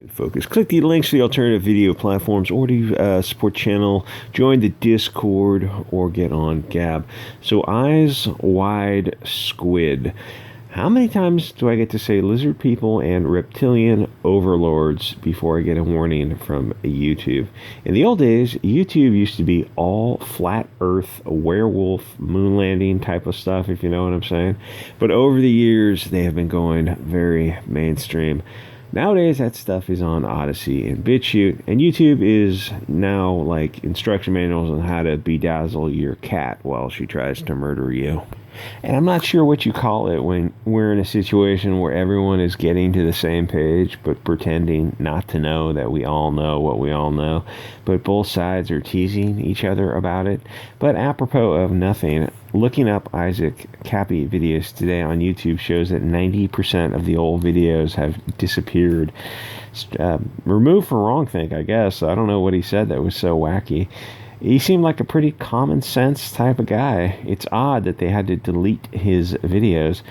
Focus. Click the links to the alternative video platforms or to support channel, join the Discord, or get on Gab. So, eyes wide squid. How many times do I get to say lizard people and reptilian overlords before I get a warning from YouTube? In the old days, YouTube used to be all flat earth, werewolf, moon landing type of stuff, if you know what I'm saying. But over the years, they have been going very mainstream. Nowadays, that stuff is on Odysee and Chute, and YouTube is now like instruction manuals on how to bedazzle your cat while she tries to murder you. And I'm not sure what you call it when we're in a situation where everyone is getting to the same page but pretending not to know that we all know what we all know, but both sides are teasing each other about it. But apropos of nothing, looking up Isaac Cappy videos today on YouTube shows that 90% of the old videos have disappeared. Removed for wrongthink, I guess. I don't know what he said that was so wacky. He seemed like a pretty common sense type of guy. It's odd that they had to delete his videos.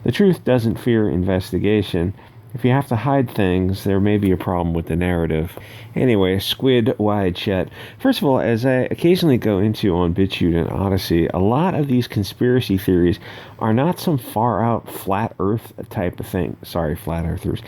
The truth doesn't fear investigation. If you have to hide things, there may be a problem with the narrative. Anyway, squid wide shut. First of all, as I occasionally go into on BitChute and Odysee, a lot of these conspiracy theories are not some far out flat earth type of thing. Sorry, flat earthers.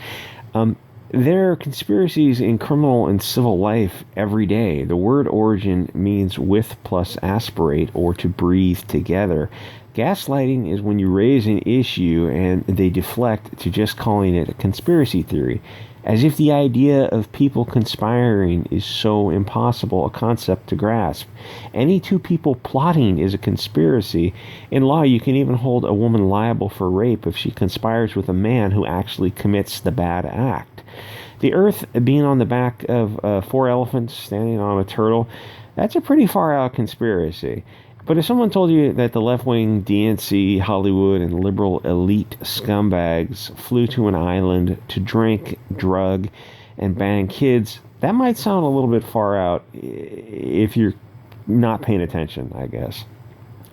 There are conspiracies in criminal and civil life every day. The word origin means with plus aspirate, or to breathe together. Gaslighting is when you raise an issue and they deflect to just calling it a conspiracy theory, as if the idea of people conspiring is so impossible a concept to grasp. Any two people plotting is a conspiracy. In law, you can even hold a woman liable for rape if she conspires with a man who actually commits the bad act. The Earth being on the back of 4 elephants standing on a turtle, that's a pretty far out conspiracy. But if someone told you that the left-wing DNC, Hollywood, and liberal elite scumbags flew to an island to drink, drug, and bang kids, that might sound a little bit far out if you're not paying attention, I guess.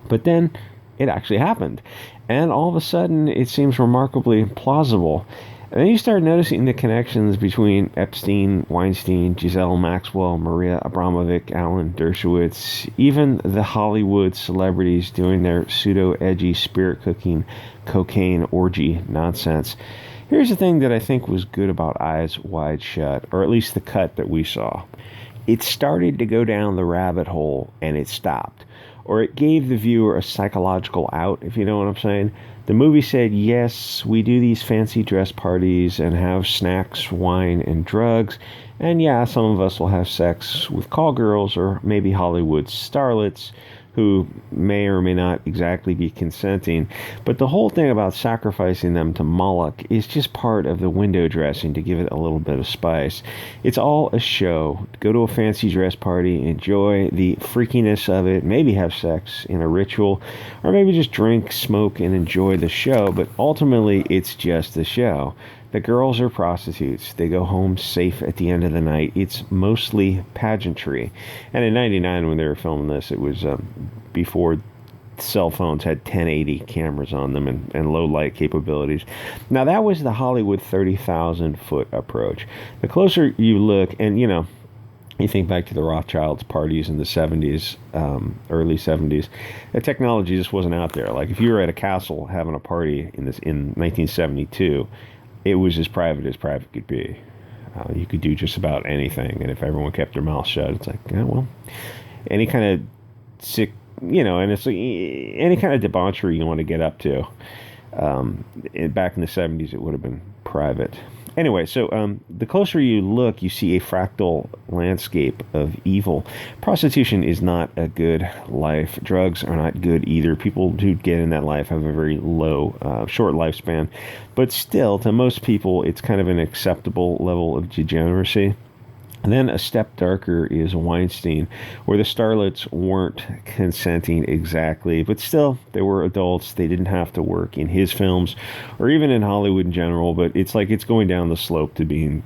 But then it actually happened. And all of a sudden, it seems remarkably plausible. And then you start noticing the connections between Epstein, Weinstein, Giselle Maxwell, Maria Abramovic, Alan Dershowitz, even the Hollywood celebrities doing their pseudo-edgy spirit-cooking cocaine orgy nonsense. Here's the thing that I think was good about Eyes Wide Shut, or at least the cut that we saw. It started to go down the rabbit hole, and it stopped. Or it gave the viewer a psychological out, if you know what I'm saying. The movie said, yes, we do these fancy dress parties and have snacks, wine, and drugs. And yeah, some of us will have sex with call girls or maybe Hollywood starlets who may or may not exactly be consenting. But the whole thing about sacrificing them to Moloch is just part of the window dressing to give it a little bit of spice. It's all a show. Go to a fancy dress party, enjoy the freakiness of it, maybe have sex in a ritual, or maybe just drink, smoke, and enjoy the show. But ultimately, it's just a show. The girls are prostitutes. They go home safe at the end of the night. It's mostly pageantry. And in 99, when they were filming this, it was before cell phones had 1080 cameras on them and low light capabilities. Now, that was the Hollywood 30,000-foot approach. The closer you look, and, you know, you think back to the Rothschilds parties in the 70s, early 70s, the technology just wasn't out there. Like, if you were at a castle having a party in 1972, it was as private could be. You could do just about anything, and if everyone kept their mouth shut, it's like, yeah, well, any kind of sick, you know, and it's like any kind of debauchery you want to get up to. Back in the 70s, it would have been private. Anyway, so the closer you look, you see a fractal landscape of evil. Prostitution is not a good life. Drugs are not good either. People who get in that life have a very low, short lifespan. But still, to most people, it's kind of an acceptable level of degeneracy. And then a step darker is Weinstein, where the starlets weren't consenting exactly, but still, they were adults. They didn't have to work in his films or even in Hollywood in general, but it's like it's going down the slope to being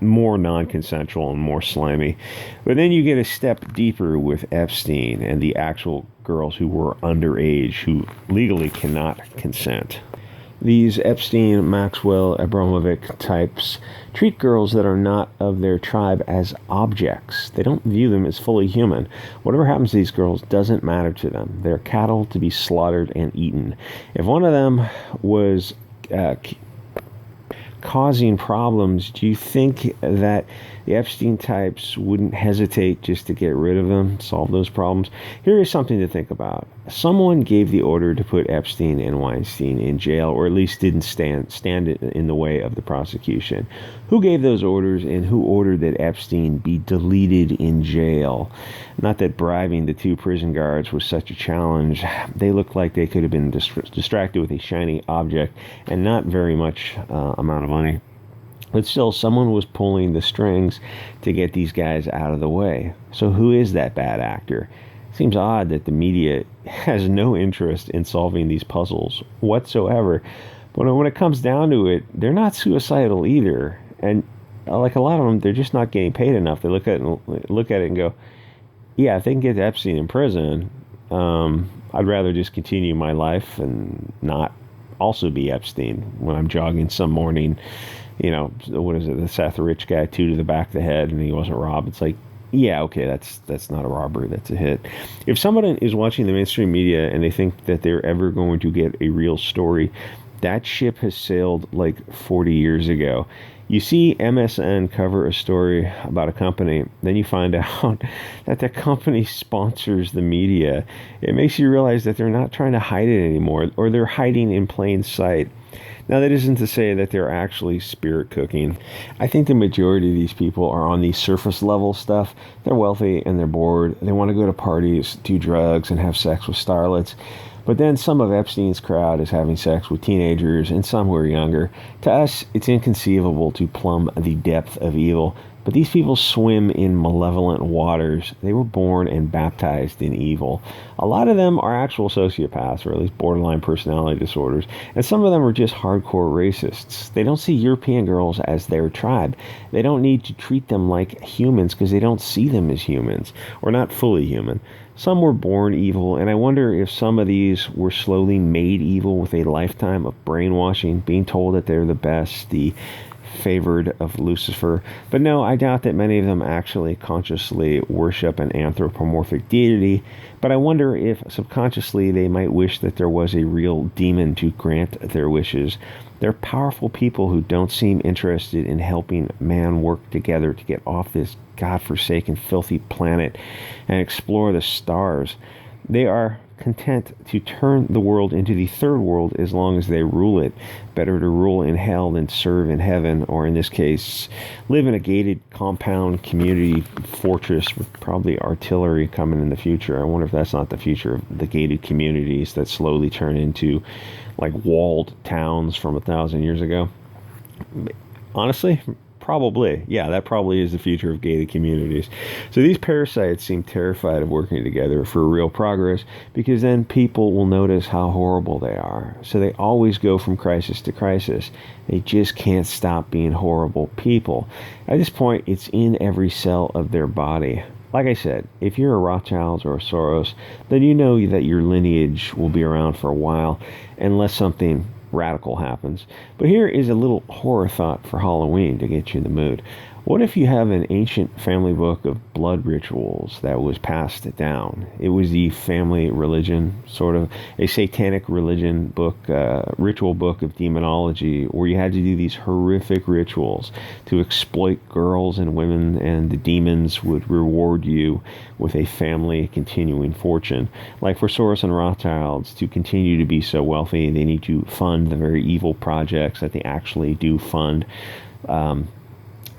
more non-consensual and more slimy. But then you get a step deeper with Epstein and the actual girls who were underage, who legally cannot consent. These Epstein, Maxwell, Abramovic types treat girls that are not of their tribe as objects. They don't view them as fully human. Whatever happens to these girls doesn't matter to them. They're cattle to be slaughtered and eaten. If one of them was causing problems, do you think that the Epstein types wouldn't hesitate just to get rid of them, solve those problems? Here is something to think about. Someone gave the order to put Epstein and Weinstein in jail, or at least didn't stand in the way of the prosecution. Who gave those orders, and who ordered that Epstein be deleted in jail? Not that bribing the two prison guards was such a challenge. They looked like they could have been distracted with a shiny object and not very much amount of money. But still, someone was pulling the strings to get these guys out of the way. So who is that bad actor? Seems odd that the media has no interest in solving these puzzles whatsoever. But when it comes down to it, they're not suicidal either. And like a lot of them, they're just not getting paid enough. They look at it and go, yeah, if they can get Epstein in prison, I'd rather just continue my life and not also be Epstein when I'm jogging some morning. You know, what is it? The Seth Rich guy, 2 to the back of the head, and he wasn't robbed. It's like, yeah, okay, that's not a robbery, that's a hit. If someone is watching the mainstream media and they think that they're ever going to get a real story, that ship has sailed like 40 years ago. You see MSN cover a story about a company, then you find out that the company sponsors the media. It makes you realize that they're not trying to hide it anymore, or they're hiding in plain sight. Now, that isn't to say that they're actually spirit cooking. I think the majority of these people are on the surface level stuff. They're wealthy and they're bored. They want to go to parties, do drugs, and have sex with starlets. But then some of Epstein's crowd is having sex with teenagers and some who are younger. To us, it's inconceivable to plumb the depth of evil. But these people swim in malevolent waters. They were born and baptized in evil. A lot of them are actual sociopaths, or at least borderline personality disorders, and some of them are just hardcore racists. They don't see European girls as their tribe. They don't need to treat them like humans because they don't see them as humans, or not fully human. Some were born evil, and I wonder if some of these were slowly made evil with a lifetime of brainwashing, being told that they're the best, the favored of Lucifer. But no, I doubt that many of them actually consciously worship an anthropomorphic deity, but I wonder if subconsciously they might wish that there was a real demon to grant their wishes. They're powerful people who don't seem interested in helping man work together to get off this godforsaken, filthy planet and explore the stars. They are content to turn the world into the third world as long as they rule it. Better to rule in hell than serve in heaven, or in this case, live in a gated compound community fortress with probably artillery coming in the future. I wonder if that's not the future of the gated communities that slowly turn into like walled towns from 1,000 years ago. Honestly, probably. Yeah, that probably is the future of gated communities. So these parasites seem terrified of working together for real progress, because then people will notice how horrible they are. So they always go from crisis to crisis. They just can't stop being horrible people. At this point, it's in every cell of their body. Like I said, if you're a Rothschilds or a Soros, then you know that your lineage will be around for a while, unless something radical happens. But here is a little horror thought for Halloween to get you in the mood. What if you have an ancient family book of blood rituals that was passed down? It was the family religion, sort of a satanic religion book, ritual book of demonology, where you had to do these horrific rituals to exploit girls and women, and the demons would reward you with a family continuing fortune. Like for Soros and Rothschilds, to continue to be so wealthy, they need to fund the very evil projects that they actually do fund.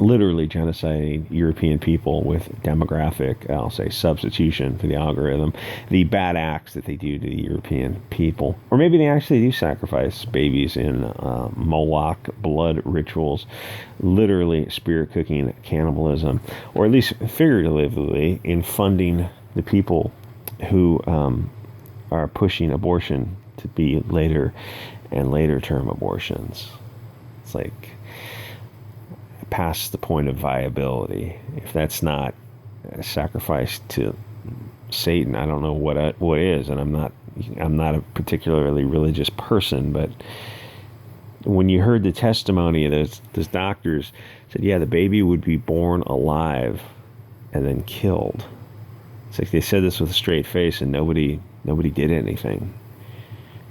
Literally genociding European people with demographic, I'll say, substitution for the algorithm, the bad acts that they do to the European people. Or maybe they actually do sacrifice babies in Moloch blood rituals, literally spirit cooking cannibalism, or at least figuratively in funding the people who are pushing abortion to be later and later term abortions. It's like past the point of viability. If that's not a sacrifice to Satan, I don't know what is. And I'm not a particularly religious person, but when you heard the testimony of those doctors, said, yeah, the baby would be born alive and then killed. It's like they said this with a straight face, and nobody did anything.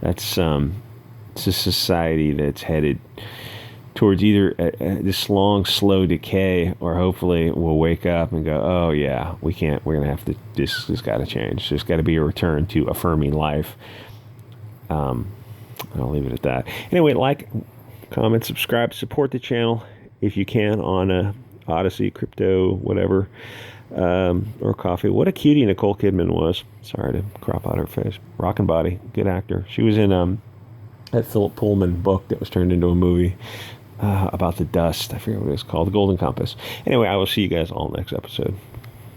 It's a society that's headed towards either this long, slow decay, or hopefully we'll wake up and go, oh yeah, we can't. We're gonna have to. This has got to change. There's got to be a return to affirming life. I'll leave it at that. Anyway, like, comment, subscribe, support the channel if you can on Odysee, crypto, whatever, or coffee. What a cutie Nicole Kidman was. Sorry to crop out her face. Rockin' body, good actor. She was in that Philip Pullman book that was turned into a movie about the dust. I forget what it was called, The Golden Compass. Anyway, I will see you guys all next episode.